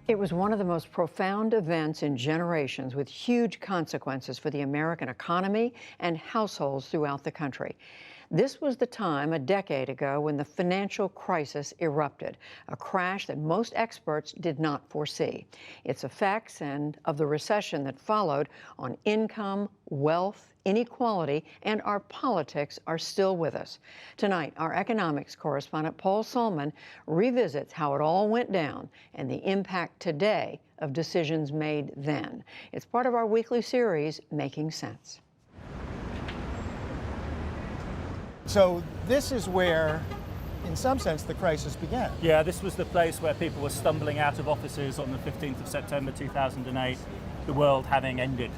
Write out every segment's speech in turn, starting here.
It was one of the most profound events in generations with huge consequences for the American economy and households throughout the country. This was the time a decade ago when the financial crisis erupted, a crash that most experts did not foresee. Its effects and of the recession that followed on income, wealth, inequality, and our politics are still with us. Tonight, our economics correspondent Paul Solman revisits how it all went down and the impact today of decisions made then. It's part of our weekly series, Making Sense. So this is where, in some sense, the crisis began. Yeah, this was the place where people were stumbling out of offices on the 15th of September 2008, the world having ended.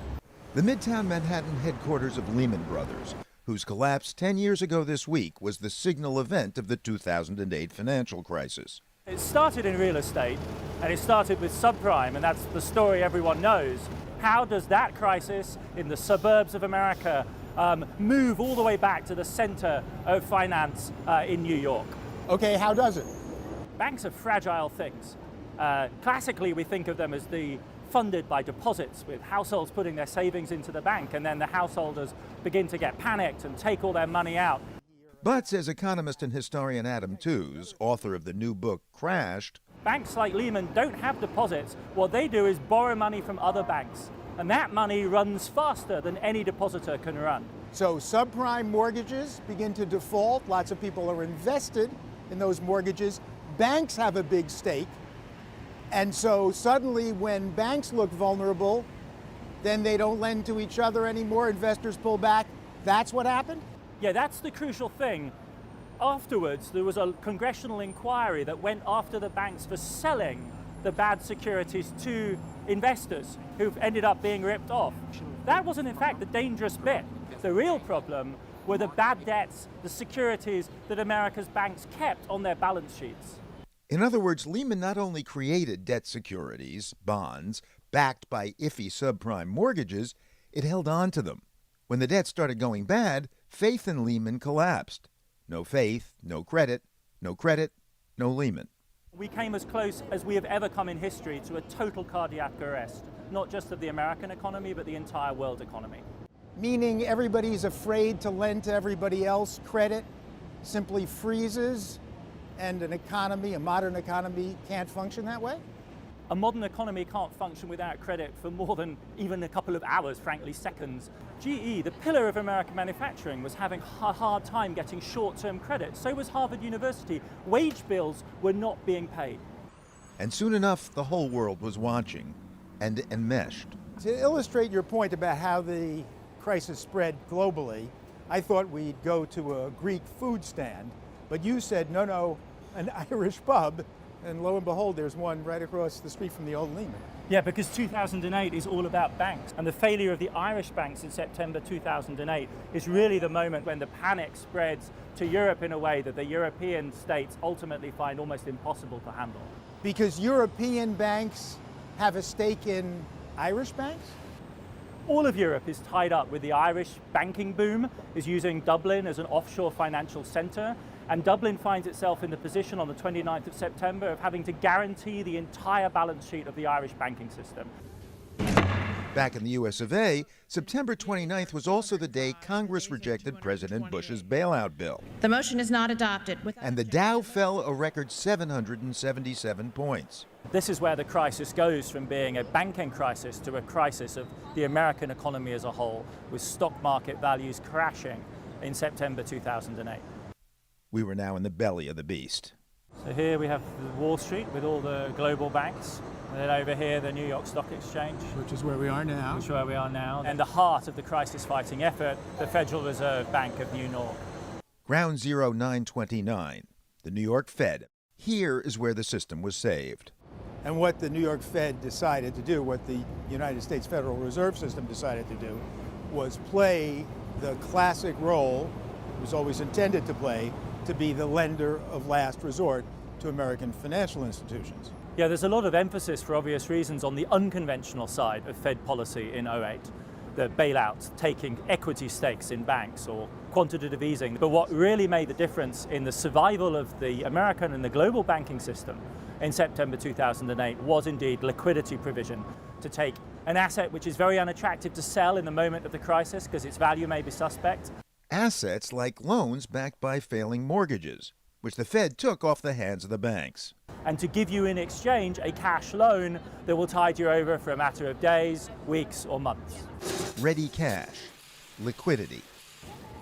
The Midtown Manhattan headquarters of Lehman Brothers, whose collapse 10 years ago this week was the signal event of the 2008 financial crisis. It started in real estate, and it started with subprime, and that's the story everyone knows. How does that crisis in the suburbs of America move all the way back to the center of finance in New York? Okay, how does it? Banks are fragile things. Classically, we think of them as funded by deposits, with households putting their savings into the bank, and then the householders begin to get panicked and take all their money out. But, says economist and historian Adam Tooze, author of the new book Crashed, banks like Lehman don't have deposits. What they do is borrow money from other banks, and that money runs faster than any depositor can run. So subprime mortgages begin to default. Lots of people are invested in those mortgages. Banks have a big stake. And so suddenly when banks look vulnerable, then they don't lend to each other anymore. Investors pull back. That's what happened? Yeah, that's the crucial thing. Afterwards, there was a congressional inquiry that went after the banks for selling the bad securities to investors who've ended up being ripped off. That wasn't, in fact, the dangerous bit. The real problem were the bad debts, the securities that America's banks kept on their balance sheets. In other words, Lehman not only created debt securities, bonds, backed by iffy subprime mortgages, it held on to them. When the debt started going bad, faith in Lehman collapsed. No faith, no credit, no credit, no Lehman. We came as close as we have ever come in history to a total cardiac arrest, not just of the American economy, but the entire world economy. Meaning everybody's afraid to lend to everybody else. Credit simply freezes, and an economy, a modern economy, can't function that way? A modern economy can't function without credit for more than even a couple of hours, frankly, seconds. GE, the pillar of American manufacturing, was having a hard time getting short-term credit. So was Harvard University. Wage bills were not being paid. And soon enough, the whole world was watching and enmeshed. To illustrate your point about how the crisis spread globally, I thought we'd go to a Greek food stand, but you said, no, an Irish pub. And lo and behold, there's one right across the street from the old Lehman. Yeah, because 2008 is all about banks. And the failure of the Irish banks in September 2008 is really the moment when the panic spreads to Europe in a way that the European states ultimately find almost impossible to handle. Because European banks have a stake in Irish banks? All of Europe is tied up with the Irish banking boom, is using Dublin as an offshore financial center. And Dublin finds itself in the position on the 29th of September of having to guarantee the entire balance sheet of the Irish banking system. Back in the US of A, September 29th was also the day Congress rejected President Bush's bailout bill. The motion is not adopted. And the Dow fell a record 777 points. This is where the crisis goes from being a banking crisis to a crisis of the American economy as a whole, with stock market values crashing in September 2008. We were now in the belly of the beast. So here we have Wall Street with all the global banks. And then over here, the New York Stock Exchange. Which is where we are now. Which is where we are now. And the heart of the crisis-fighting effort, the Federal Reserve Bank of New York. Ground Zero 929, the New York Fed. Here is where the system was saved. And what the New York Fed decided to do, what the United States Federal Reserve System decided to do, was play the classic role it was always intended to play, to be the lender of last resort to American financial institutions. Yeah, there's a lot of emphasis, for obvious reasons, on the unconventional side of Fed policy in 2008. The bailouts, taking equity stakes in banks, or quantitative easing. But what really made the difference in the survival of the American and the global banking system in September 2008 was indeed liquidity provision, to take an asset which is very unattractive to sell in the moment of the crisis because its value may be suspect. Assets like loans backed by failing mortgages, which the Fed took off the hands of the banks. And to give you in exchange a cash loan that will tide you over for a matter of days, weeks, or months. Ready cash, liquidity.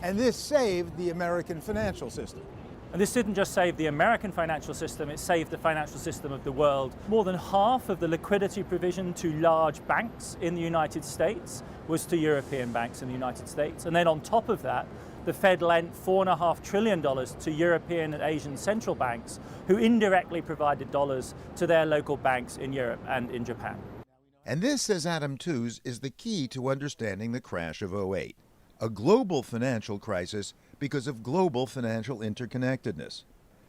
And this saved the American financial system. And this didn't just save the American financial system, it saved the financial system of the world. More than half of the liquidity provision to large banks in the United States was to European banks in the United States. And then on top of that, the Fed lent $4.5 trillion to European and Asian central banks, who indirectly provided dollars to their local banks in Europe and in Japan. And this, says Adam Tooze, is the key to understanding the crash of '08. A global financial crisis because of global financial interconnectedness.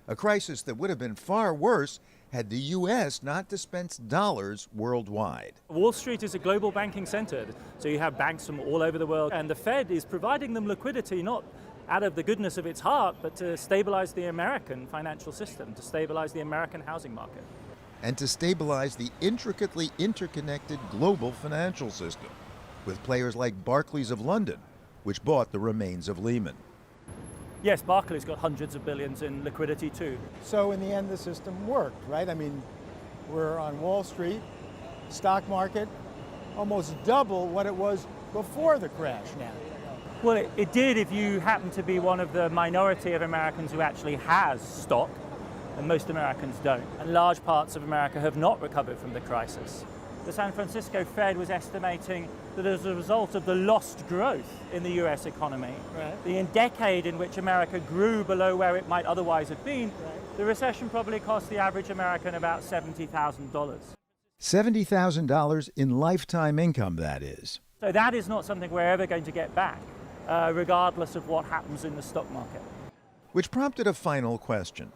A crisis that would have been far worse had the U.S. not dispensed dollars worldwide. Wall Street is a global banking center, so you have banks from all over the world, and the Fed is providing them liquidity not out of the goodness of its heart, but to stabilize the American financial system, to stabilize the American housing market. And to stabilize the intricately interconnected global financial system, with players like Barclays of London, which bought the remains of Lehman. Yes, Barclays got hundreds of billions in liquidity too. So in the end, the system worked, right? I mean, we're on Wall Street, stock market, almost double what it was before the crash now. Well, it did if you happen to be one of the minority of Americans who actually has stock, and most Americans don't. And large parts of America have not recovered from the crisis. The San Francisco Fed was estimating that as a result of the lost growth in the US economy, the decade in which America grew below where it might otherwise have been, the recession probably cost the average American about $70,000. $70,000 in lifetime income, that is. So that is not something we're ever going to get back, regardless of what happens in the stock market. Which prompted a final question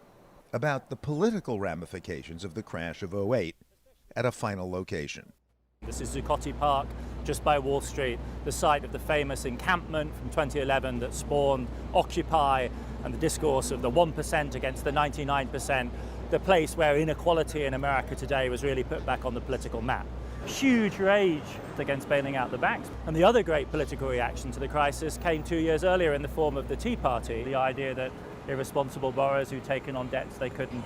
about the political ramifications of the crash of '08 at a final location. This is Zuccotti Park, just by Wall Street, the site of the famous encampment from 2011 that spawned Occupy and the discourse of the 1% against the 99%, the place where inequality in America today was really put back on the political map. Huge rage against bailing out the banks. And the other great political reaction to the crisis came 2 years earlier in the form of the Tea Party, the idea that irresponsible borrowers who'd taken on debts they couldn't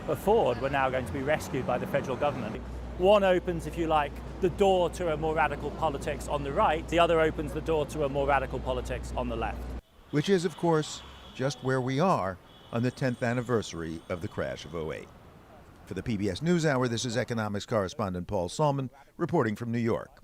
afford were now going to be rescued by the federal government. One opens, if you like, the door to a more radical politics on the right. The other opens the door to a more radical politics on the left. Which is, of course, just where we are on the 10th anniversary of the crash of '08. For the PBS NewsHour, this is economics correspondent Paul Solman reporting from New York.